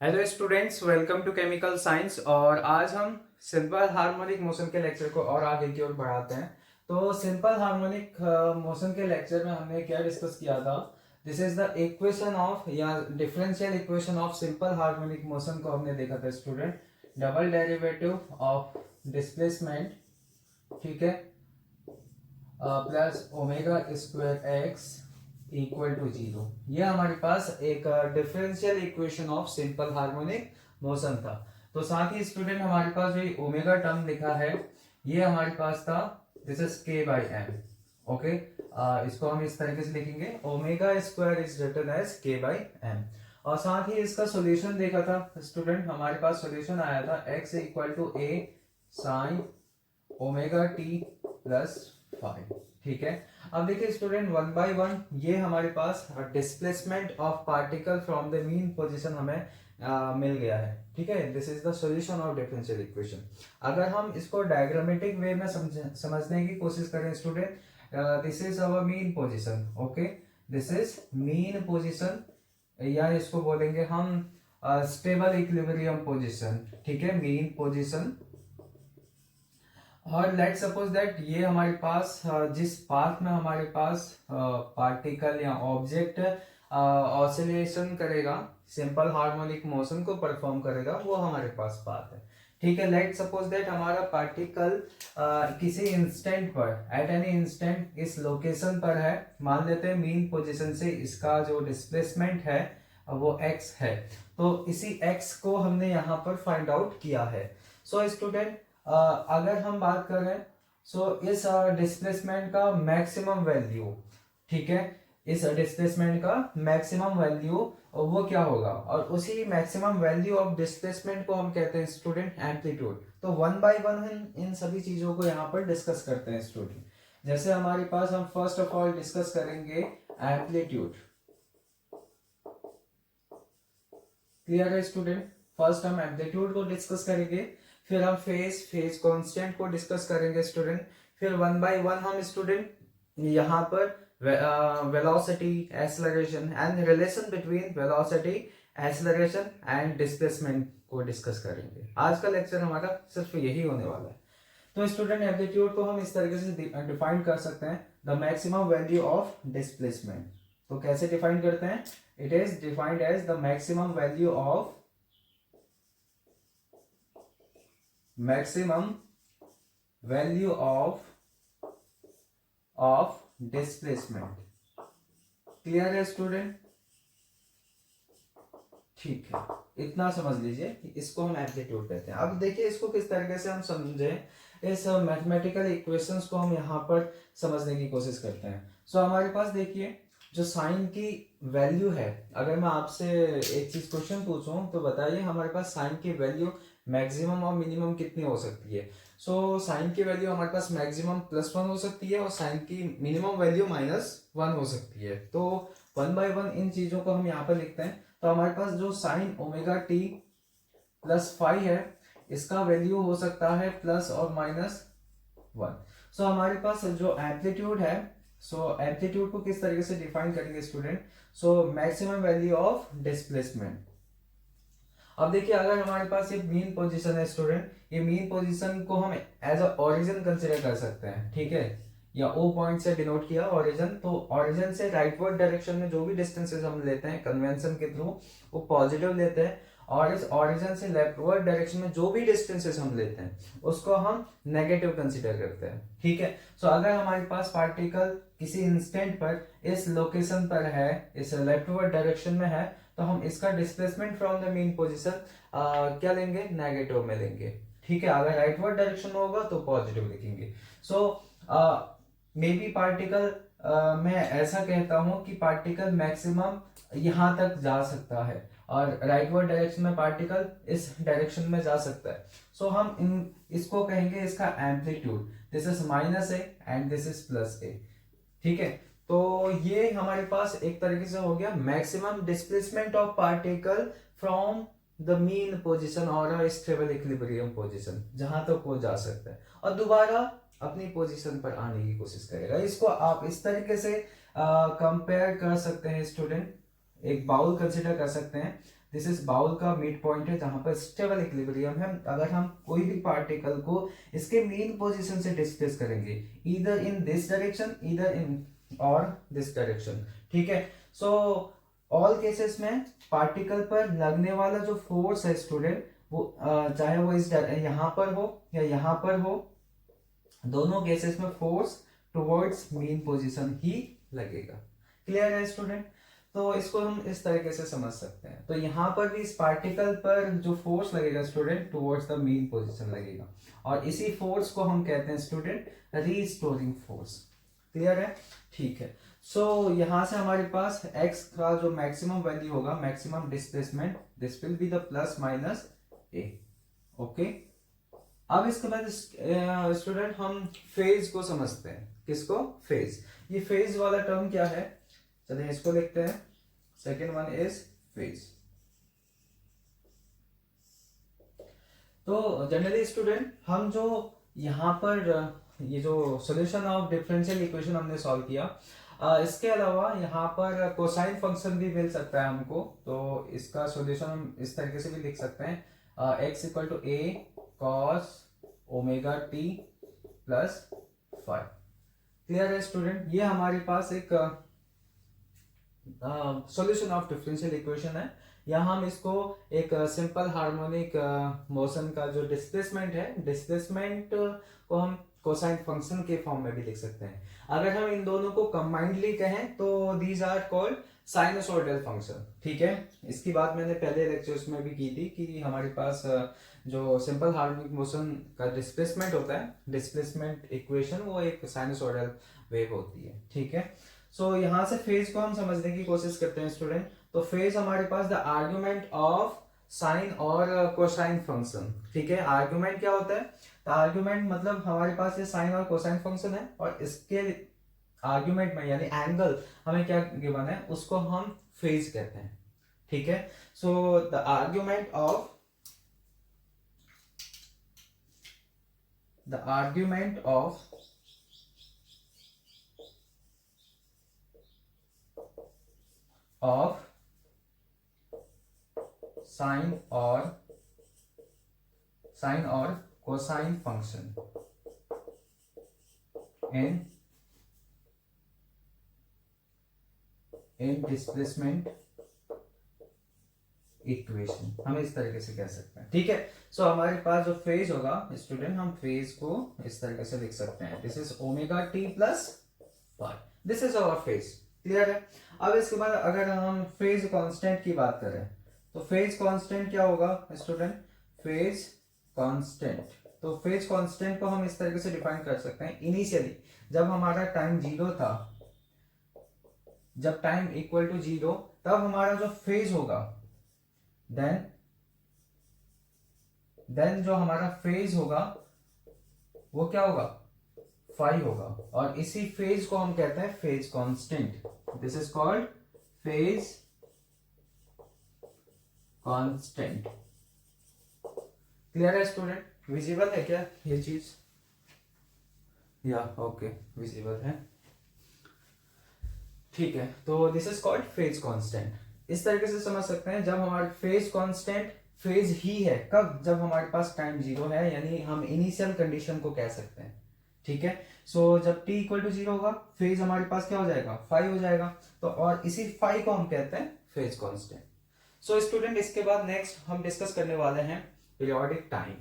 Hello students, welcome to chemical science. और आज हम सिंपल हार्मोनिक मोशन के लेक्चर को और आगे की ओर बढ़ाते हैं। तो सिंपल हार्मोनिक मोशन के लेक्चर में हमने क्या डिस्कस किया था? This is the equation of या differential equation of simple harmonic motion को हमने देखा था student. Double derivative of displacement, ठीक है, plus omega square x equal to zero. ये हमारे पास एक differential equation of simple harmonic motion था। तो साथ ही स्टूडेंट हमारे पास जो ओमेगा टर्म लिखा है ये हमारे पास था, दिस इज के बाई एम। ओके, इसको हम इस तरीके से लिखेंगे, omega square is written as K by M. और साथ ही इसका सॉल्यूशन देखा था स्टूडेंट, हमारे पास सॉल्यूशन आया था x equal to a sine omega t plus five. ठीक है, अब देखिए स्टूडेंट, वन बाय वन ये हमारे पास displacement of particle from the mean position हमें मिल गया है। ठीक है, this is the solution of differential equation. अगर हम इसको डायग्रामेटिक वे में समझने की कोशिश करें student, this is our mean position. Okay, this is mean position, या इसको बोलेंगे हम स्टेबल इक्विलिब्रियम पोजीशन। ठीक है, मीन पोजीशन। और लेट सपोज दैट ये हमारे पास जिस पाथ में हमारे पास पार्टिकल या ऑब्जेक्ट ऑसिलेशन करेगा, सिंपल हार्मोनिक मोशन को परफॉर्म करेगा, वो हमारे पास पाथ है। ठीक है, लेट सपोज दैट हमारा पार्टिकल किसी इंस्टेंट पर, एट एनी इंस्टेंट इस लोकेशन पर है। मान लेते हैं मीन पोजीशन से इसका जो डिस्प्लेसमेंट है वो x है। तो इसी x को हमने यहाँ पर फाइंड आउट किया है। सो स्टूडेंट, अगर हम बात करें इस डिस्प्लेसमेंट का मैक्सिमम वैल्यू, ठीक है, इस डिस्प्लेसमेंट का मैक्सिमम वैल्यू वो क्या होगा, और उसी मैक्सिमम वैल्यू ऑफ डिस्प्लेसमेंट को हम कहते हैं स्टूडेंट एम्पलीट्यूड। तो वन बाय वन हम इन सभी चीजों को यहाँ पर डिस्कस करते हैं स्टूडेंट। जैसे हमारे पास, हम फर्स्ट ऑफ ऑल डिस्कस करेंगे एम्पलीट्यूड। क्लियर है स्टूडेंट? फर्स्ट हम एम्पलीट्यूड को डिस्कस करेंगे, फिर हम फेज कांस्टेंट को डिस्कस करेंगे स्टूडेंट, फिर वन बाय वन हम स्टूडेंट यहाँ पर velocity, acceleration and relation between velocity, acceleration and displacement को डिस्कस करेंगे। आज का लेक्चर हमारा सिर्फ यही होने वाला है। तो स्टूडेंट, एम्पलीट्यूड को हम इस तरीके से डिफाइन कर सकते हैं, the maximum value of displacement. तो कैसे डिफाइन करते हैं? It is defined as the maximum value of displacement. Clear है स्टूडेंट? ठीक है, इतना समझ लीजिए कि इसको हम एम्पलीट्यूड कहते हैं। अब देखिए इसको किस तरीके से हम समझें, इस मैथमेटिकल इक्वेशंस को हम यहाँ पर समझने की कोशिश करते हैं। हमारे पास देखिए, जो साइन की वैल्यू है, अगर मैं आपसे एक चीज क्वेश्चन पूछूं तो बताइए हमारे पास साइन की वैल्यू मैक्सिमम और मिनिमम कितनी हो सकती है? साइन की वैल्यू हमारे पास मैक्सिमम +1 हो सकती है और साइन की मिनिमम वैल्यू -1 हो सकती है। तो वन बाय वन इन चीजों को हम यहाँ पर लिखते हैं। तो हमारे पास जो sign omega t plus five है, इसका वैल्यू हो सकता है प्लस और -1। हमारे पास जो एम्पलीट्यूड है, एम्पलीट्यूड को किस तरीके से डिफाइन करेंगे student? Maximum value of displacement. अब देखिए, अगर हमारे पास ये मीन पोजीशन है स्टूडेंट, ये मीन पोजीशन को हम एज अ ओरिजिन कंसिडर कर सकते हैं। ठीक है, या ओ पॉइंट से डिनोट किया ओरिजिन। तो ओरिजिन से राइटवर्ड डायरेक्शन में जो भी डिस्टेंसेस हम लेते हैं कन्वेंशन के थ्रू, वो पॉजिटिव लेते हैं, और इस ओरिजिन से लेफ्टवर्ड डायरेक्शन में जो भी डिस्टेंसेस हम लेते हैं उसको हम नेगेटिव कंसिडर करते हैं। ठीक है, अगर हमारे पास पार्टिकल किसी इंस्टेंट पर इस लोकेशन पर है, इस लेफ्टवर्ड डायरेक्शन में है, तो हम इसका displacement from the mean position क्या लेंगे? नेगेटिव में लेंगे। ठीक है, अगर राइटवर्ड डायरेक्शन में होगा तो पॉजिटिव लिखेंगे। मे बी पार्टिकल, मैं ऐसा कहता हूं कि पार्टिकल मैक्सिमम यहां तक जा सकता है और राइटवर्ड डायरेक्शन में पार्टिकल इस डायरेक्शन में जा सकता है। हम इसको कहेंगे इसका amplitude. This is -a and this is +a। ठीक है, तो ये हमारे पास एक तरीके से हो गया maximum displacement of particle from the mean position और स्टेबल इक्विलिब्रियम पोजीशन, जहां तक वो जा सकता है और दोबारा अपनी पोजीशन पर आने की कोशिश करेगा। इसको आप इस तरीके से कंपेयर कर सकते हैं स्टूडेंट, एक बाउल कंसिडर कर सकते हैं। दिस इज बाउल का मिड पॉइंट है जहां पर स्टेबल इक्विलिब्रियम है। अगर हम कोई भी पार्टिकल को इसके मेन पोजीशन से डिस्प्लेस करेंगे, either in this direction either in और दिस डायरेक्शन, ठीक है। सो ऑल केसेस में पार्टिकल पर लगने वाला जो फोर्स है स्टूडेंट, वो चाहे वो इस यहाँ पर हो या यहाँ पर हो, दोनों केसेस में फोर्स टुवर्ड्स मेन पोजीशन ही लगेगा। क्लियर है स्टूडेंट? तो इसको हम इस तरीके से समझ सकते हैं। तो यहाँ पर भी इस पार्टिकल पर जो फोर्स लगेगा student, towards the main position लगेगा, और इसी फोर्स को हम कहते हैं स्टूडेंट रीस्टोरिंग फोर्स। क्लियर है? ठीक है। सो यहाँ से हमारे पास x का जो मैक्सिमम वैल्यू होगा, maximum displacement, this will be the plus minus a। Okay, अब इसके बाद स्टूडेंट हम फेज को समझते हैं। किसको? फेज। ये फेज वाला टर्म क्या है, चलिए इसको लिखते हैं। Second one is phase. तो जनरली स्टूडेंट हम जो यहाँ पर ये जो सॉल्यूशन ऑफ डिफरेंशियल इक्वेशन हमने सॉल्व किया, इसके अलावा यहाँ पर कोसाइन फंक्शन भी मिल सकता है हमको। तो इसका सॉल्यूशन हम इस तरीके से भी लिख सकते हैं, x equal to a cos omega t plus 5। Clear है स्टूडेंट? ये हमारे पास एक सॉल्यूशन ऑफ डिफरेंशियल इक्वेशन है। यहाँ हम इसको एक सिंपल हार्मोनिक मोशन का जो डिस्प्लेसमेंट है, डिस्प्लेसमेंट को हम कोसाइन फंक्शन के फॉर्म में भी लिख सकते हैं। अगर हम इन दोनों को कंबाइंडली कहें तो these are called sinusoidal function. ठीक है, इसकी बात मैंने पहले लेक्चर्स में भी की थी कि हमारे पास जो सिंपल हार्मोनिक मोशन का डिस्प्लेसमेंट होता है, डिस्प्लेसमेंट इक्वेशन, वो एक साइनसोइडल वेव होती है। ठीक है, सो यहाँ से फेज को हम समझने की कोशिश करते हैं स्टूडेंट। तो फेज हमारे पास द आर्ग्यूमेंट ऑफ साइन और कोसाइन फंक्शन। ठीक है, आर्ग्यूमेंट क्या होता है? तो आर्ग्यूमेंट मतलब हमारे पास ये साइन और कोसाइन फंक्शन है, और इसके आर्ग्यूमेंट में यानी एंगल हमें क्या गिवन है, उसको हम फेज कहते हैं। ठीक है, so the argument of sine और cosine function in displacement equation, हम इस तरीके से कह सकते हैं। ठीक है, सो हमारे पास जो फेज होगा स्टूडेंट, हम फेज को इस तरीके से लिख सकते हैं, this is omega t plus 5, this is our phase. Clear है? अब इसके बाद अगर हम फेज कांस्टेंट की बात करें, तो फेज कांस्टेंट क्या होगा स्टूडेंट? फेज कांस्टेंट, तो फेज कांस्टेंट को हम इस तरीके से डिफाइन कर सकते हैं। इनिशियली जब हमारा टाइम 0 था, जब टाइम इक्वल टू 0, तब हमारा जो फेज होगा, देन जो हमारा फेज होगा वो क्या होगा? 5 होगा, और इसी फेज को हम कहते हैं phase constant. This is called phase constant. Clear है स्टूडेंट? विजिबल है क्या ये चीज? या ओके, विजिबल है। ठीक है, तो this is called phase constant. इस तरीके से समझ सकते हैं, जब हमारे फेज कांस्टेंट फेज ही है, कब? जब हमारे पास टाइम 0 है, यानी हम इनिशियल कंडीशन को कह सकते हैं। ठीक है, सो जब t इक्वल टू 0 होगा, फेज हमारे पास क्या हो जाएगा? 5 हो जाएगा। तो और इसी 5 को हम कहते हैं फेज कांस्टेंट। सो स्टूडेंट, इसके बाद नेक्स्ट हम डिस्कस करने वाले हैं पीरियोडिक टाइम।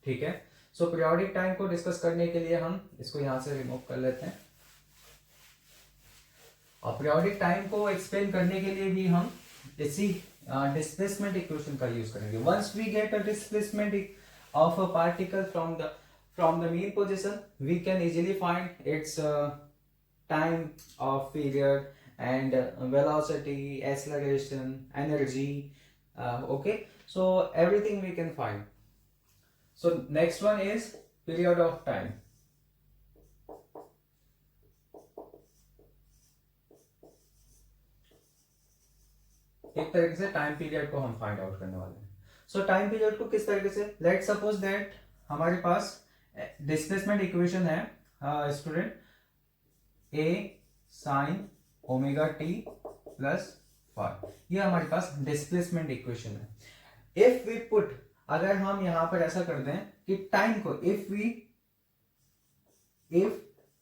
ठीक है, सो पीरियोडिक टाइम को डिस्कस करने के लिए हम इसको यहां से रिमूव कर लेते हैं, और पीरियोडिक टाइम को एक्सप्लेन करने के लिए भी हम इसी डिस्प्लेसमेंट इक्वेशन का यूज करेंगे। Once we get a displacement of a particle from the mean position, we can easily find its time of period and velocity, acceleration, energy. Okay, so everything we can find. So next one is period of time. एक तरीके से time period को हम find out करने वाले हैं। सो time period को किस तरीके से? लेट सपोज दैट हमारे पास डिस्प्लेसमेंट इक्वेशन है student, a sin omega t plus phi. ये हमारे पास डिस्प्लेसमेंट इक्वेशन है। इफ वी पुट, अगर हम यहां पर ऐसा कर दें कि टाइम को if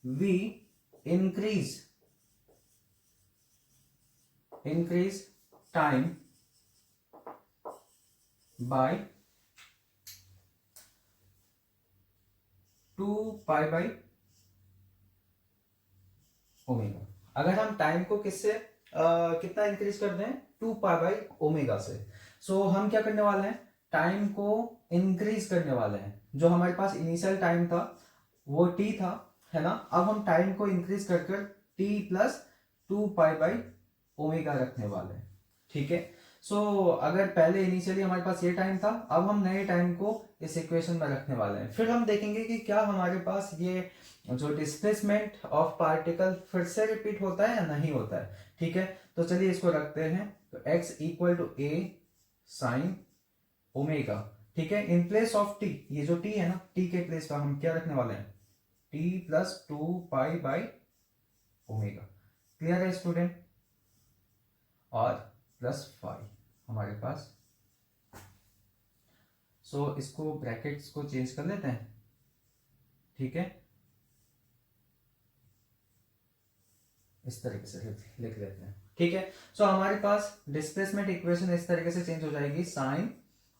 we increase time by 2 pi omega. अगर हम टाइम को किससे कितना इंक्रीज कर दें, 2 पाई से। सो हम क्या करने वाले हैं, टाइम को इंक्रीज करने वाले हैं। जो हमारे पास इनिशियल टाइम था वो t था, है ना। अब हम टाइम को इंक्रीज कर कर t+2 पाई रखने वाले हैं, ठीक है। सो अगर पहले इनिशियली हमारे पास ये टाइम था, अब हम नए टाइम को इस इक्वेशन में रखने वाले हैं। फिर हम देखेंगे कि क्या हमारे पास ये जो डिस्प्लेसमेंट ऑफ पार्टिकल फिर से रिपीट होता है या नहीं होता है, ठीक है। तो चलिए इसको रखते हैं। तो x equal to a sine omega, ठीक है। इन प्लेस ऑफ t, ये जो t है ना, t के प्लेस पर हम क्या रखने वाले हैं, t+2 पाई क्लियर है स्टूडेंट। और प्लस फाइव हमारे पास। सो इसको ब्रैकेट्स को चेंज कर लेते हैं, ठीक है। इस तरीके से लिख लेते हैं, ठीक है। सो हमारे पास डिस्प्लेसमेंट इक्वेशन इस तरीके से चेंज हो जाएगी, साइन,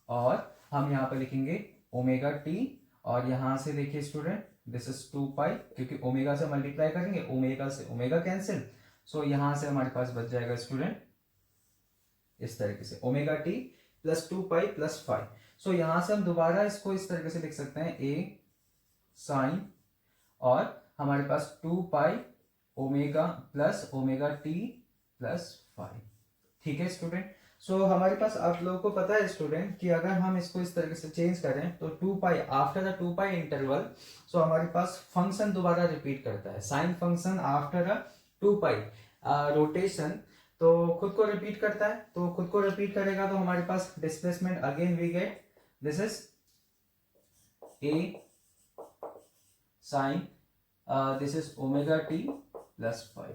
और हम यहाँ पे लिखेंगे ओमेगा टी, और यहां से देखिए स्टूडेंट दिस इज 2 पाई, क्योंकि ओमेगा से मल्टीप्लाई करेंगे, ओमेगा से ओमेगा कैंसिल। सो यहां से हमारे पास बच जाएगा स्टूडेंट इस तरीके से ओमेगा t+2 पाई+5। सो यहां से हम दोबारा इसको इस तरीके से लिख सकते हैं, a साइन, और हमारे पास 2 pi omega plus omega t+5, ठीक है स्टूडेंट। सो हमारे पास आप लोगों को पता है स्टूडेंट कि अगर हम इसको इस तरीके से चेंज करें तो 2 पाई आफ्टर द 2 पाई इंटरवल, सो हमारे पास फंक्शन दोबारा रिपीट करता है, sine function after a 2 pi rotation, तो खुद को रिपीट करता है। तो खुद को रिपीट करेगा तो हमारे पास displacement again we get this is a sine this is omega t+5।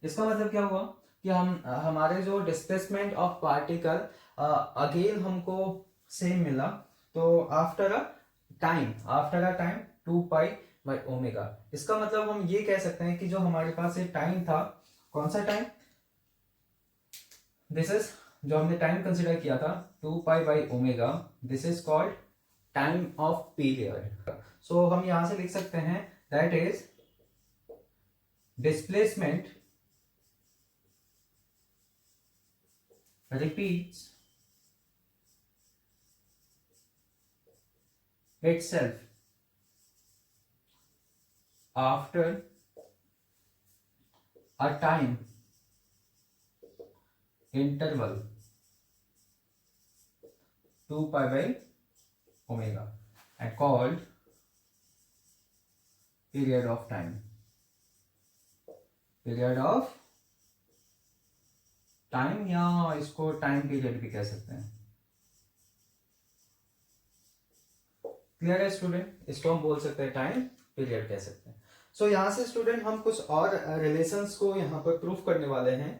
इसका मतलब क्या हुआ कि हम हमारे जो डिस्प्लेसमेंट ऑफ पार्टिकल अगेन हमको सेम मिला, तो after a time 2 pi by omega. इसका मतलब हम ये कह सकते हैं कि जो हमारे पास ये टाइम था, कौन सा टाइम, दिस इज जो हमने टाइम कंसिडर किया था 2 pi by omega, this is called time of period. So हम यहां से लिख सकते हैं that is displacement repeats itself after a time interval 2 pi by omega and called period of time, period of time, या इसको टाइम पीरियड भी कह सकते हैं। क्लियर है स्टूडेंट, इसको हम बोल सकते हैं टाइम पीरियड कह सकते हैं। सो यहां से स्टूडेंट हम कुछ और रिलेशंस को यहां पर प्रूफ करने वाले हैं।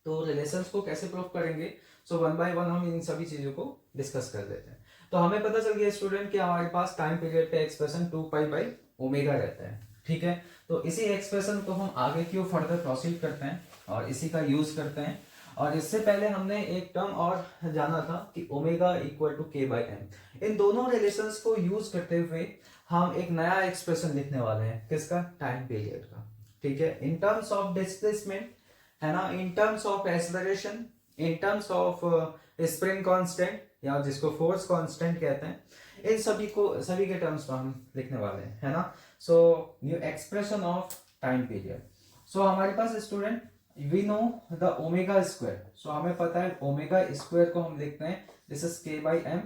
तो रिलेशंस को कैसे प्रूफ करेंगे, सो वन बाय वन हम इन सभी चीजों को डिस्कस कर लेते हैं। तो हमें पता चल गया स्टूडेंट कि हमारे पास टाइम पीरियड का एक्सप्रेशन 2 पाई बाई ओमेगा रहता है, ठीक है। तो इसी एक्सप्रेशन को हम आगे क्यों फर्दर प्रोसीड करते हैं और इसी का यूज करते हैं। और इससे पहले हमने एक टर्म और जाना था कि ओमेगा इक्वल टू के बाई एम। इन दोनों रिलेशंस को यूज करते हुए हम एक नया एक्सप्रेशन लिखने वाले हैं, किसका, टाइम पीरियड का, ठीक है। इन टर्म्स ऑफ डिस्प्लेसमेंट, है ना, in terms of acceleration, in terms of spring constant, या जिसको फोर्स कांस्टेंट कहते हैं, इन सभी के टर्म्स में हम लिखने वाले हैं, है ना। So new expression of time period. So हमारे पास student we know the omega square, so हमें पता है ओमेगा स्क्वायर को हम लिखते हैं दिस इज के बाई एम।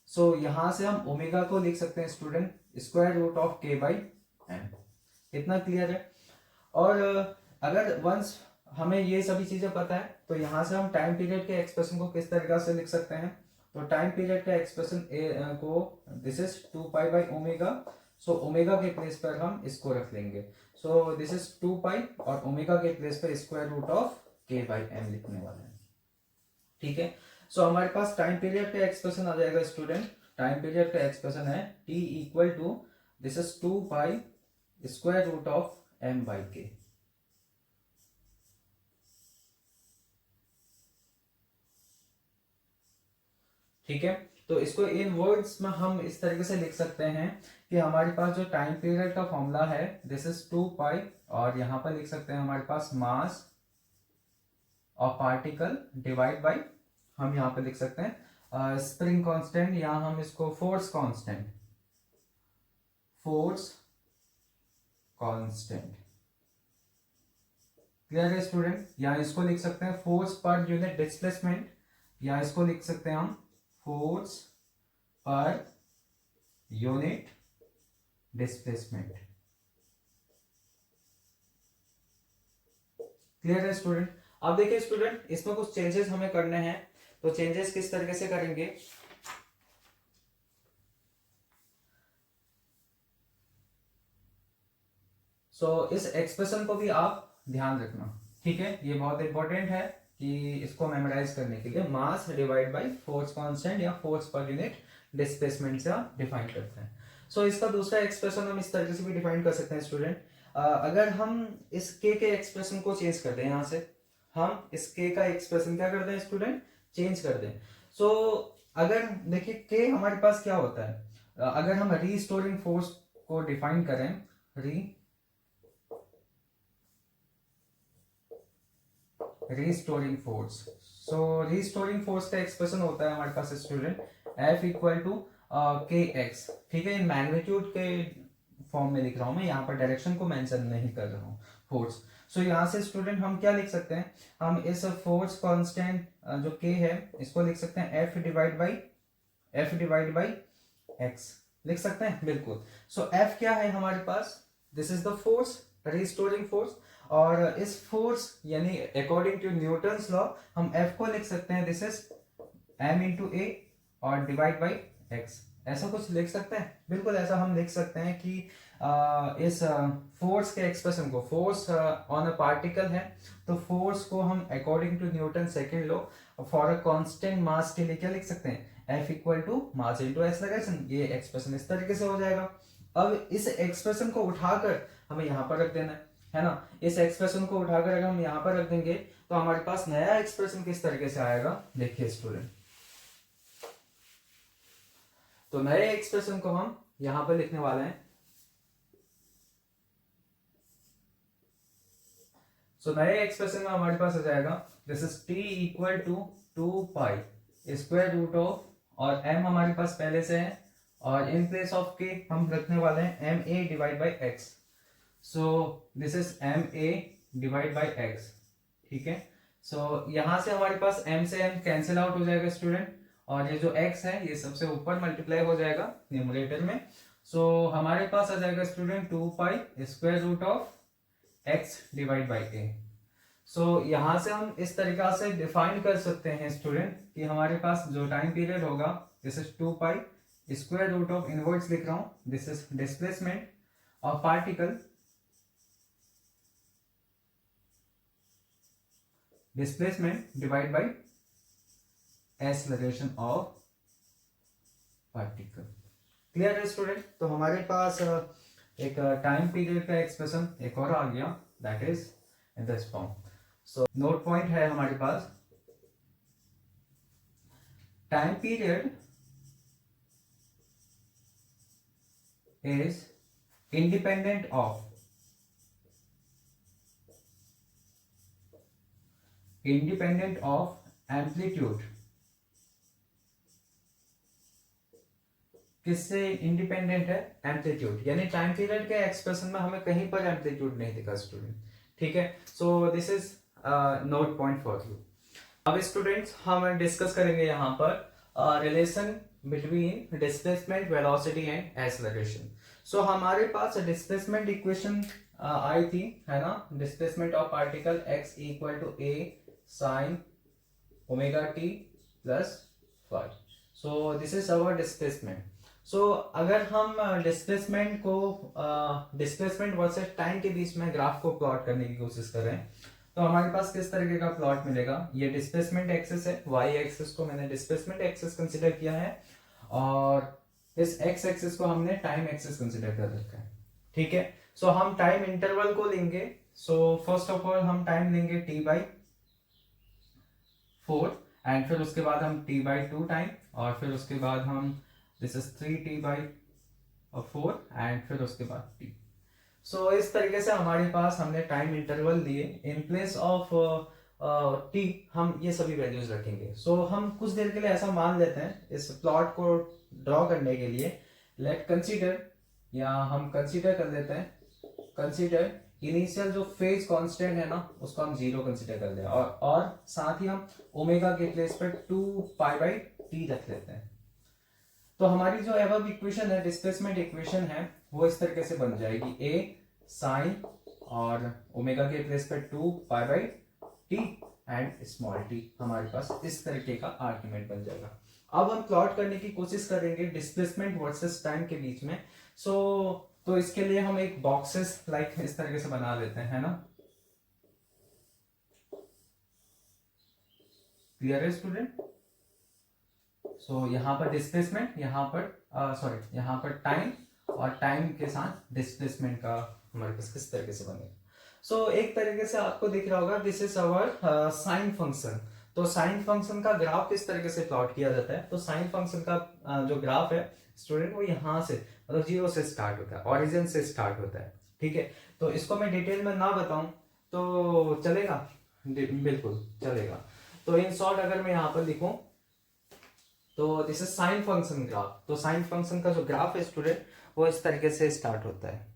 सो यहां से हम ओमेगा को लिख सकते हैं स्टूडेंट स्क्वायर रूट ऑफ के बाई एम। इतना क्लियर है। और अगर वंस हमें ये सभी चीजें पता है तो यहां से हम टाइम पीरियड के एक्सप्रेशन को किस तरीके से लिख सकते हैं। तो टाइम पीरियड का एक्सप्रेशन को this is 2 pi by omega. So omega के प्लेस पर हम इसको रख लेंगे। सो दिस इज 2 पाई और ओमेगा के प्लेस पर स्क्वायर रूट ऑफ के बाई एम लिखने वाले हैं। ठीक है, सो हमारे पास टाइम पीरियड का एक्सप्रेशन आ जाएगा स्टूडेंट। टाइम पीरियड का एक्सप्रेशन है T equal to this is 2 pi square root of M by K. ठीक है, तो इसको इन वर्ड्स में हम इस तरीके से लिख सकते हैं कि हमारे पास जो टाइम पीरियड का फॉर्मूला है दिस इज 2 पाई, और यहां पर लिख सकते हैं हमारे पास mass of particle divide by, हम यहां पर लिख सकते हैं स्प्रिंग कांस्टेंट, या हम इसको force constant, force constant. Clear है स्टूडेंट? या इसको लिख सकते हैं फोर्स पर यूनिट डिस्प्लेसमेंट, या इसको लिख सकते हैं हम force per unit displacement. Clear है स्टूडेंट? अब देखिए स्टूडेंट, इसमें कुछ चेंजेस हमें करने हैं, तो चेंजेस किस तरीके से करेंगे? इस एक्सप्रेशन को भी आप ध्यान रखना, ठीक है, ये बहुत इंपॉर्टेंट है कि इसको मेमोराइज करने के लिए mass divide by force constant या फोर्स पर यूनिट डिस्प्लेसमेंट से डिफाइन करते हैं। इसका दूसरा एक्सप्रेशन हम इस तरीके से भी डिफाइन कर सकते हैं स्टूडेंट, अगर हम इस के एक्सप्रेशन को चेंज कर दें, यहां से हम इस के का एक्सप्रेशन क्या कर दें स्टूडेंट? चेंज कर दें। अगर देखिए के हमारे पास क्या होता है, अगर हम रीस्टोरिंग फोर्स को डिफाइन करें, रीस्टोरिंग फोर्स, रीस्टोरिंग फोर्स का एक्सप्रेशन होता है हमारे पास स्टूडेंट F इक्वल टू के एक्स। ठीक है, मैग्नीट्यूड के फॉर्म में लिख रहा हूं मैं, यहाँ पर डायरेक्शन को मेंशन नहीं कर रहा हूँ, फोर्स। यहाँ से स्टूडेंट हम क्या लिख सकते हैं, हम इस फोर्स कांस्टेंट जो के है इसको लिख सकते हैं F डिवाइड बाई एक्स लिख सकते हैं, बिल्कुल। F क्या है हमारे पास? This is the force, restoring force, और इस फोर्स यानी अकॉर्डिंग टू न्यूटन्स लॉ हम F को लिख सकते हैं this is m into a और डिवाइड बाई एक्स, ऐसा कुछ लिख सकते हैं, बिल्कुल ऐसा हम लिख सकते हैं कि इस फोर्स के एक्सप्रेशन को, फोर्स ऑन अ पार्टिकल है तो फोर्स को हम according to Newton second law for a constant mass के लिए क्या लिख सकते हैं? F equal to mass into acceleration. ये एक्सप्रेशन इस तरीके से हो जाएगा। अब इस एक्सप्रेशन को उठाकर हमें यहाँ पर रख देना है ना, इस एक्सप्रेशन को उठाकर अगर हम यहाँ पर रख देंगे तो हमारे पास नया एक्सप्रेशन किस तरीके से आएगा, देखिए स्टूडेंट। तो नए एक्सप्रेशन को हम यहां पर लिखने वाले हैं। नए एक्सप्रेशन में हमारे पास आ जाएगा this is T equal to 2 pi square root of, और m हमारे पास पहले से है, और इन प्लेस ऑफ के हम रखने वाले हैं M A divide by X. This is M A divide by X. ठीक है, यहां से हमारे पास m से m कैंसिल आउट हो जाएगा स्टूडेंट, और ये जो x है ये सबसे ऊपर मल्टीप्लाई हो जाएगा न्यूमरेटर में। हमारे पास आ जाएगा student 2 pi square root of x divide by a. यहां से हम इस तरीका से डिफाइन कर सकते हैं स्टूडेंट कि हमारे पास जो टाइम पीरियड होगा this is 2 pi square root of, inwards लिख रहा हूं, this is displacement of particle, displacement divide by acceleration of particle. Clear है स्टूडेंट? तो हमारे पास एक टाइम पीरियड का एक्सप्रेशन एक और आ गया, that is in this form. Note point है हमारे पास, time period is independent of amplitude. किससे इंडिपेंडेंट है? एम्पलीट्यूड, यानी टाइम पीरियड के एक्सप्रेशन में हमें कहीं पर एम्पलीट्यूड नहीं दिखा स्टूडेंट। ठीक है, this is note point for you. अब स्टूडेंट्स हम डिस्कस करेंगे यहाँ पर relation between displacement, velocity and acceleration. हमारे पास डिस्प्लेसमेंट इक्वेशन आई थी, है ना, displacement of particle x equal to a sin omega t plus phi. This is our displacement. अगर हम डिस्प्लेसमेंट को डिस्प्लेसमेंट वर्सेस टाइम के बीच में ग्राफ को प्लॉट करने की कोशिश करें, तो हमारे पास किस तरीके का प्लॉट मिलेगा, ये डिस्प्लेसमेंट एक्सिस है, वाई एक्सिस को मैंने डिस्प्लेसमेंट एक्सिस कंसिडर किया है और इस एक्स एक्सिस को हमने टाइम एक्सिस कंसिडर कर रखा है। ठीक है, सो हम टाइम इंटरवल को लेंगे। सो फर्स्ट ऑफ ऑल हम टाइम लेंगे t/4 एंड फिर उसके बाद हम t/2 टाइम और फिर उसके बाद हम दिस इज 3t/4 एंड फिर उसके बाद t। सो इस तरीके से हमारे पास हमने टाइम इंटरवल दिए, इन प्लेस ऑफ टी हम ये सभी वैल्यूज रखेंगे। सो हम कुछ देर के लिए ऐसा मान लेते हैं इस प्लॉट को ड्रॉ करने के लिए, लेट कंसीडर, या हम कंसीडर कर लेते हैं, कंसीडर इनिशियल जो फेज कांस्टेंट है ना उसको हम 0 कंसीडर कर ले और साथ ही हम ओमेगा के प्लेस पर 2π/t रख लेते हैं। तो हमारी जो एबव इक्वेशन है, डिस्प्लेसमेंट इक्वेशन है, वो इस तरीके से बन जाएगी, a साइन और ओमेगा के प्लेस पर 2π/t एंड स्मॉल t। हमारे पास इस तरीके का आर्गुमेंट बन जाएगा। अब हम प्लॉट करने की कोशिश करेंगे डिस्प्लेसमेंट वर्सेस टाइम के बीच में। तो इसके लिए हम एक बॉक्सेस लाइक इस तरीके से बना लेते हैं, है ना। क्लियर है स्टूडेंट। सो यहाँ पर डिस्प्लेसमेंट, यहाँ पर यहाँ पर टाइम और टाइम के साथ डिस्प्लेसमेंट का हमारे पास किस तरीके से बनेगा। सो एक तरीके से आपको दिख रहा होगा, this is our sine function. तो साइन फंक्शन का ग्राफ किस तरीके से प्लॉट किया जाता है, तो साइन फंक्शन का जो ग्राफ है स्टूडेंट वो यहाँ से मतलब 0 से स्टार्ट होता है, ओरिजिन से स्टार्ट होता है। ठीक है, तो इसको मैं डिटेल में ना बताऊं तो चलेगा, बिल्कुल चलेगा। तो इन शॉर्ट अगर मैं यहाँ पर लिखूं तो this is sine function graph. तो साइन फंक्शन का जो ग्राफ है स्टूडेंट वो इस तरीके से स्टार्ट होता है।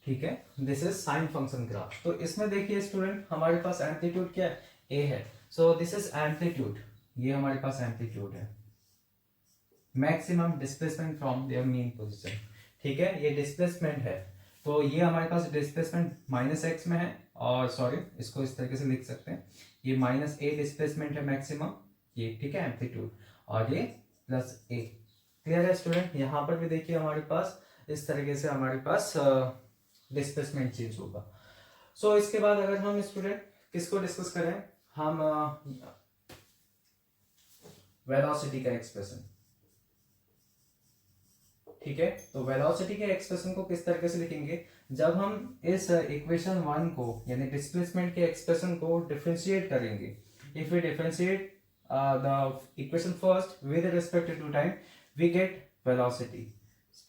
ठीक है, this is sine function graph. तो इसमें देखिए स्टूडेंट हमारे पास एम्पलीट्यूड क्या है, a है। सो दिस इज एम्पलीट्यूड, ये हमारे पास एम्पलीट्यूड है, maximum displacement from there mean position. ठीक है, ये डिस्प्लेसमेंट है, तो ये हमारे पास डिस्प्लेसमेंट -x में है, और सॉरी इसको इस तरीके से लिख सकते हैं, ये -a डिस्प्लेसमेंट है मैक्सिमम, ये ठीक है एम्पलीट्यूड, और ये +a। क्लियर है स्टूडेंट। यहाँ पर भी देखिए हमारे पास इस तरीके से हमारे पास डिस्प्लेसमेंट चेंज होगा। सो इसके बाद अगर हम स्टूडेंट किसको डिस्कस करें, हम वेलोसिटी का एक्सप्रेशन। ठीक है, तो वेलोसिटी के एक्सप्रेशन को किस तरीके से लिखेंगे, जब हम इस इक्वेशन 1 को यानी डिस्प्लेसमेंट के एक्सप्रेशन को डिफरेंशिएट करेंगे, if we differentiate the equation first with respect to time we get velocity.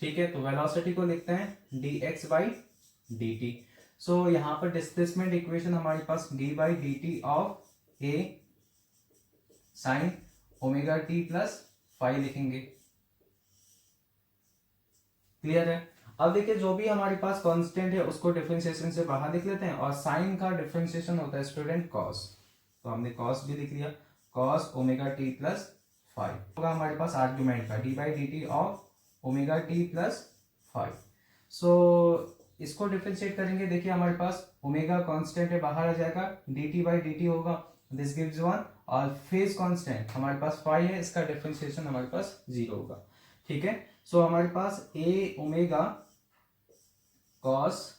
ठीक है, तो वेलोसिटी को लिखते हैं dx/dt। सो यहाँ पर डिस्प्लेसमेंट इक्वेशन हमारे पास d/dt of a sine omega t plus phi लिखेंगे। क्लियर है। अब देखिए जो भी हमारे पास कांस्टेंट है उसको डिफरेंशिएशन से बाहर लिख लेते हैं, और साइन का डिफरेंशिएशन होता है स्टूडेंट कॉस, तो हमने कॉस भी लिख लिया, cos omega t plus five होगा हमारे पास आर्ग्यूमेंट का d/dt of omega t plus five. So इसको डिफरेंशिएट करेंगे, देखिए हमारे पास ओमेगा कांस्टेंट है बाहर आ जाएगा, dt/dt होगा, दिस गिव्स 1, और फेज कांस्टेंट हमारे पास फाइव है, इसका डिफरेंशिएशन हमारे पास 0 होगा। ठीक है, सो हमारे पास a omega cos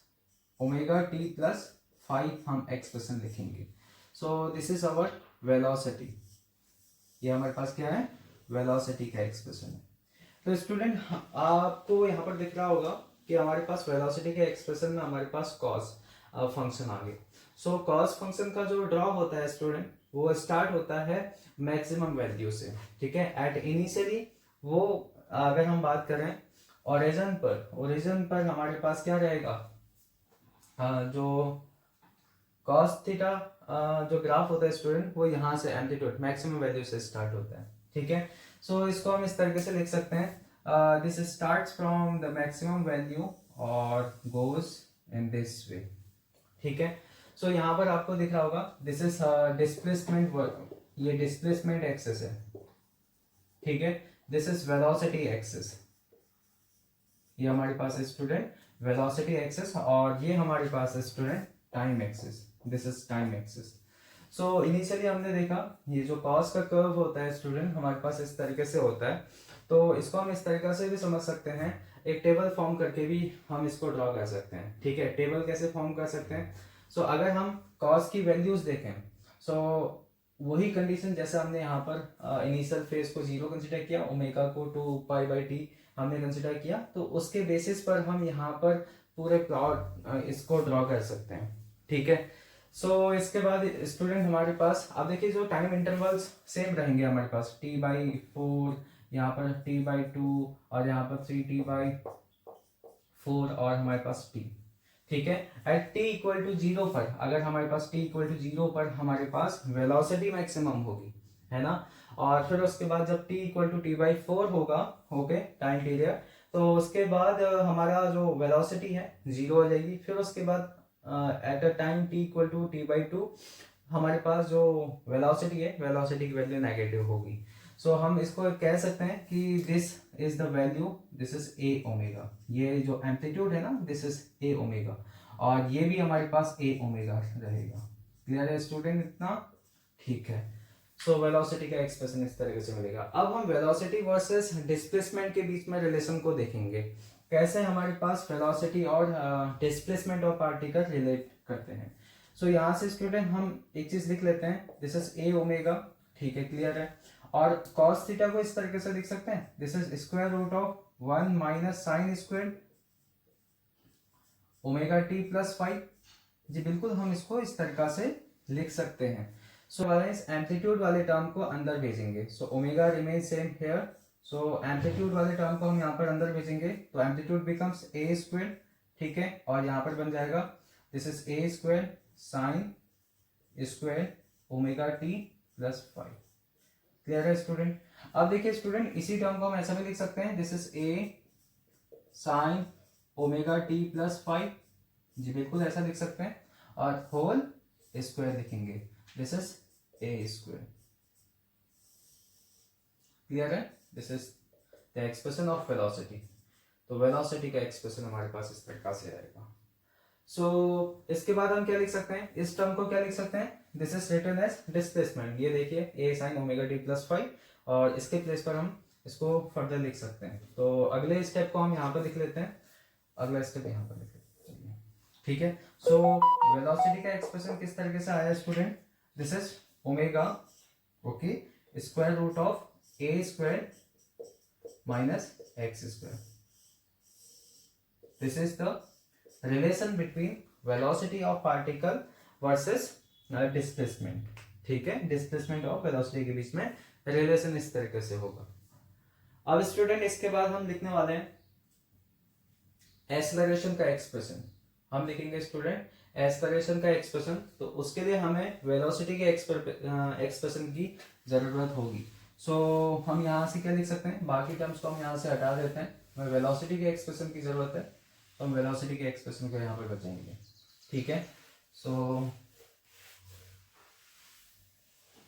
omega t plus five हम एक्सप्रेशन लिखेंगे। So this is our velocity, ये हमारे पास क्या है, वेलोसिटी का एक्सप्रेशन है। तो स्टूडेंट आपको यहाँ पर दिख रहा होगा कि हमारे पास वेलोसिटी के एक्सप्रेशन में हमारे पास कॉस फंक्शन आ गए। सो कॉस फंक्शन का जो ड्रॉ होता है स्टूडेंट वो स्टार्ट होता है मैक्सिमम वैल्यू से। ठीक है, एट इनिशियली वो अगर हम बात करें ओरिजिन पर हमारे पास क्या रहेगा, जो cos थीटा जो ग्राफ होता है स्टूडेंट वो यहाँ से एम्पलीट्यूड मैक्सिमम वैल्यू से स्टार्ट होता है। ठीक है, सो इसको हम इस तरीके से लिख सकते हैं, this starts from the maximum value और गोज इन दिस वे। ठीक है, सो यहाँ पर आपको दिख रहा होगा दिस इज डिस्प्लेसमेंट, ये डिस्प्लेसमेंट एक्सिस है। ठीक है, दिस इज वेलोसिटी एक्सिस, ये हमारे पास है स्टूडेंट वेलोसिटी एक्सिस, और ये हमारे पास है student time axis, this is time axis. So initially हमने देखा ये जो कॉस का कर्व होता है स्टूडेंट हमारे पास इस तरीके से होता है, तो इसको हम इस तरीके से भी समझ सकते हैं एक टेबल फॉर्म करके भी हम इसको ड्रॉ कर सकते हैं। ठीक है, टेबल कैसे फॉर्म कर सकते हैं? सो अगर हम कॉस की वैल्यूज देखें, सो वही कंडीशन जैसे हमने यहाँ पर इनिशियल फेज को 0 कंसिडर किया, ओमेगा को 2 पाई/t हमने कंसिडर किया, तो उसके बेसिस पर हम यहाँ पर पूरे प्लॉट इसको ड्रॉ कर सकते हैं। ठीक है, सो इसके बाद स्टूडेंट हमारे पास अब देखिए जो टाइम इंटरवल्स सेम रहेंगे हमारे पास, t/4, यहाँ पर t/2 और यहाँ पर 3t/4 और हमारे पास t। ठीक है, एट t इक्वल टू 0 पर, अगर हमारे पास t इक्वल टू 0 पर हमारे पास वेलोसिटी मैक्सिमम होगी, है ना। और फिर उसके बाद जब t इक्वल टू t/4 होगा, ओके, टाइम पीरियड, तो उसके बाद हमारा जो वेलोसिटी है 0 हो जाएगी। फिर उसके बाद at a time t equal to t/2 हमारे पास जो वेलोसिटी है, वेलोसिटी की वैल्यू नेगेटिव होगी। सो हम इसको कह सकते हैं कि this is the value, this is a omega, ये जो एम्पलीट्यूड है ना, दिस इज ए ओमेगा, और ये भी हमारे पास ए ओमेगा रहेगा। क्लियर है स्टूडेंट इतना? ठीक है, सो वेलोसिटी का एक्सप्रेशन इस तरीके से मिलेगा। अब हम वेलोसिटी वर्सेस डिस्प्लेसमेंट के बीच में रिलेशन को देखेंगे, कैसे हमारे पास वेलोसिटी और डिस्प्लेसमेंट ऑफ पार्टिकल रिलेट करते हैं। सो यहाँ से स्टूडेंट हम एक चीज लिख लेते हैं, दिस इज ए ओमेगा। ठीक है, क्लियर है। और cos थीटा को इस तरीके से लिख सकते हैं, this is square root of 1 minus sine square omega t plus 5। जी बिल्कुल, हम इसको इस तरीका से लिख सकते हैं। सो इस एम्पलीट्यूड वाले टर्म को अंदर भेजेंगे, so omega remain same here, so amplitude वाले टर्म को हम यहाँ पर अंदर भेजेंगे, तो एम्पलीट्यूड बिकम्स ए स्क्वायर। ठीक है, और यहाँ पर बन जाएगा this is a square sine square omega t plus 5। Clear है स्टूडेंट? अब देखिए स्टूडेंट, इसी टर्म को हम ऐसा भी लिख सकते हैं, this is a sine omega t plus 5। जी बिल्कुल ऐसा लिख सकते हैं, और होल स्क्वायर लिखेंगे, this is a square. Clear है? This is the expression of velocity. तो वेलोसिटी का एक्सप्रेशन हमारे पास इस प्रकार से आएगा। सो इसके बाद हम क्या लिख सकते हैं, इस टर्म को क्या लिख सकते हैं, this is written as displacement. ये देखिए a sine omega t plus 5, और इसके प्लेस पर हम इसको फर्दर लिख सकते हैं। तो अगले स्टेप को हम यहाँ पर लिख लेते हैं, अगला स्टेप यहाँ पर लिख लेते हैं। ठीक है, सो वेलोसिटी का एक्सप्रेशन किस तरीके से आया student, this is omega, okay, square root of a square minus x square. This is the relation between velocity of particle versus displacement. ठीक है, डिस्प्लेसमेंट ऑफ वेलोसिटी के बीच में रिलेशन इस तरीके से होगा। अब स्टूडेंट इसके बाद हम लिखने वाले हैं एक्सेलरेशन का एक्सप्रेशन। हम लिखेंगे स्टूडेंट एक्सेलरेशन का एक्सप्रेशन, तो उसके लिए हमें वेलोसिटी के एक्सप्रेशन की जरूरत होगी। सो हम यहाँ से क्या लिख सकते हैं, बाकी टर्म्स को हम यहाँ से हटा देते हैं, हमें वेलोसिटी के एक्सप्रेशन की जरूरत है, तो हम वेलोसिटी के एक्सप्रेशन को यहाँ पर बचाएंगे। ठीक है, सो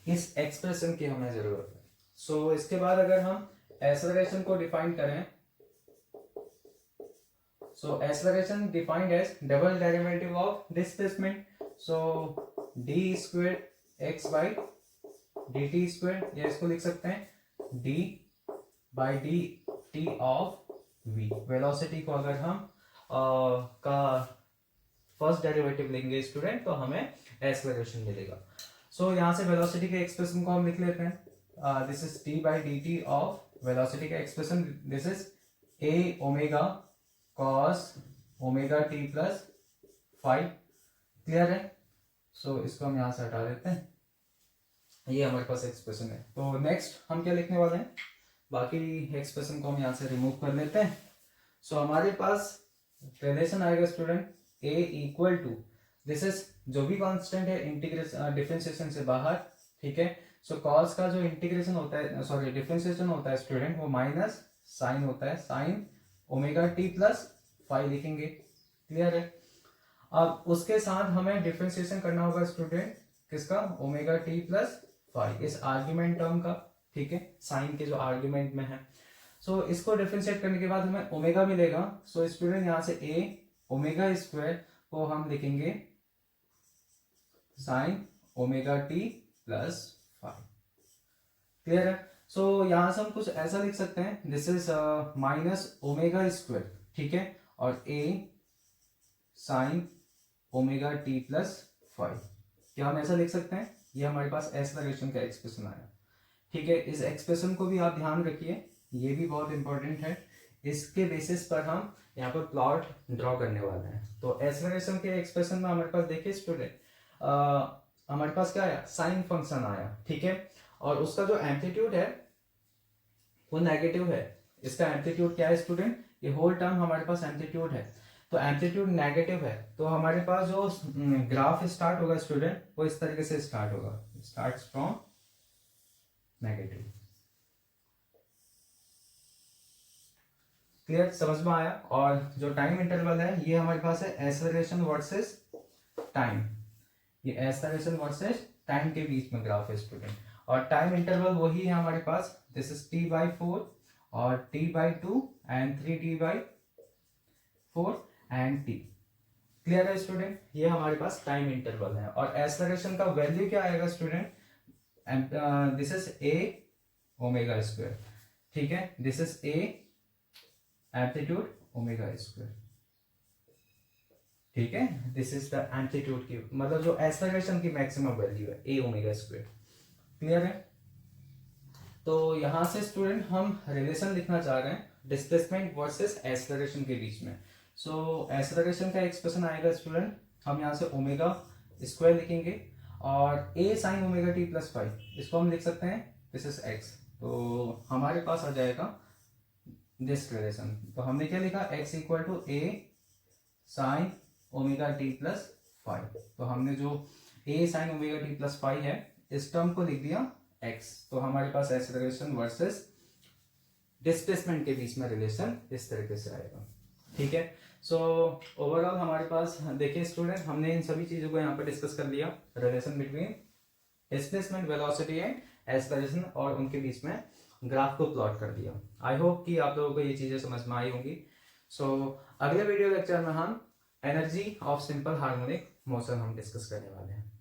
इस एक्सप्रेशन की हमें जरूरत है। सो इसके बाद अगर हम एक्सेलरेशन को डिफाइन करें, so acceleration defined as double derivative of displacement, so d square x by d t square, या इसको लिख सकते हैं d by d t of v. Velocity को अगर हम का फर्स्ट डेरिवेटिव लेंगे स्टूडेंट, तो हमें एक्सेलरेशन मिलेगा। सो यहाँ से वेलोसिटी के एक्सप्रेशन को हम लिख लेते हैं, this is t by d t of velocity का expression, this is a omega cos omega t plus 5। Clear है? सो इसको हम यहाँ से हटा देते हैं, ये हमारे पास एक्सप्रेशन है। तो नेक्स्ट हम क्या लिखने वाले हैं, बाकी एक्सप्रेशन को हम यहाँ से रिमूव कर लेते हैं। सो हमारे पास रिलेशन आएगा student a equal to, this is जो भी कांस्टेंट है इंटीग्रेशन डिफरेंशिएशन से बाहर। ठीक है, सो कॉस का जो इंटीग्रेशन होता है, सॉरी डिफरेंशिएशन होता है स्टूडेंट, वो माइनस साइन होता है, साइन ओमेगा टी प्लस 5 लिखेंगे। क्लियर है? अब उसके साथ हमें डिफरेंशिएशन करना होगा स्टूडेंट, किसका, ओमेगा टी प्लस 5, इस आर्ग्यूमेंट टर्म का। ठीक है, साइन के जो आर्ग्यूमेंट में है। सो इसको डिफरेंशिएट करने के बाद हमें ओमेगा मिलेगा। सो स्टूडेंट यहाँ से ए ओमेगा स्क्वायर को हम लिखेंगे sign omega t plus 5। Clear है? सो यहाँ से हम कुछ ऐसा लिख सकते हैं, this is minus omega square, ठीक है, और ए साइन ओमेगा टी प्लस 5, क्या हम ऐसा लिख सकते हैं? ये हमारे पास एक्सेलरेशन का एक्सप्रेशन आया, ठीक है। इस एक्सप्रेशन को भी आप ध्यान रखिए, ये भी बहुत इंपॉर्टेंट है। इसके बेसिस पर हम यहाँ पर प्लॉट ड्रॉ करने वाले हैं। तो एक्सेलरेशन के एक्सप्रेशन में हमारे पास देखिए स्टूडेंट, हमारे पास क्या आया? साइन फंक्शन आया, ठीक है, और उसका जो एम्पलीट्यूड है वो नेगेटिव है। इसका एम्पलीट्यूड क्या है स्टूडेंट? ये होल टर्म हमारे पास एम्पलीट्यूड है, तो एम्पलीट्यूड नेगेटिव है, तो हमारे पास जो ग्राफ स्टार्ट होगा स्टूडेंट वो इस तरीके से स्टार्ट होगा, स्टार्ट्स फ्रॉम नेगेटिव। क्लियर, समझ में आया? और जो टाइम इंटरवल है ये हमारे पास है एक्सेलरेशन वर्सेस टाइम, ये एक्सेलरेशन वर्सेस टाइम के बीच में ग्राफ है स्टूडेंट, और टाइम इंटरवल वही है हमारे पास, दिस इज t/4 और t/2 and 3t/4 and t। Clear है स्टूडेंट? ये हमारे पास टाइम इंटरवल है, और एक्सेलरेशन का वैल्यू क्या आएगा student? This is a omega square, ठीक है, this is a amplitude omega square, ठीक है, दिस इज द एम्पलीट्यूड की, मतलब जो एक्सेलरेशन की मैक्सिमम वैल्यू है a ओमेगा स्क्वायर। क्लियर है? तो यहां से स्टूडेंट हम रिलेशन लिखना चाह रहे हैं डिस्प्लेसमेंट वर्सेस एक्सेलरेशन के बीच में। सो एक्सेलरेशन का एक्सप्रेशन आएगा स्टूडेंट, हम यहाँ से ओमेगा स्क्वायर लिखेंगे, और a sine omega t plus 5 इसको हम लिख सकते हैं दिस इज x, तो हमारे पास आ जाएगा दिस रिलेशन। तो हमने क्या लिखा? x equal to a sine omega t plus 5, तो हमने जो a sine omega t plus 5 है इस टर्म को लिख दिया x, तो हमारे पास एक्सेलरेशन वर्सेस डिस्प्लेसमेंट के बीच में रिलेशन इस तरीके से आएगा, ठीक है। सो ओवरऑल हमारे पास देखिए स्टूडेंट, हमने इन सभी चीजों को यहाँ पर डिस्कस कर लिया, relation between displacement, velocity and acceleration, और उनके बीच में ग्राफ को प्लॉट कर दिया। आई होप कि आप लोगों को ये चीजें समझ में आई होंगी। सो अगले वीडियो लेक्चर में हम energy of simple harmonic motion हम डिस्कस करने वाले हैं।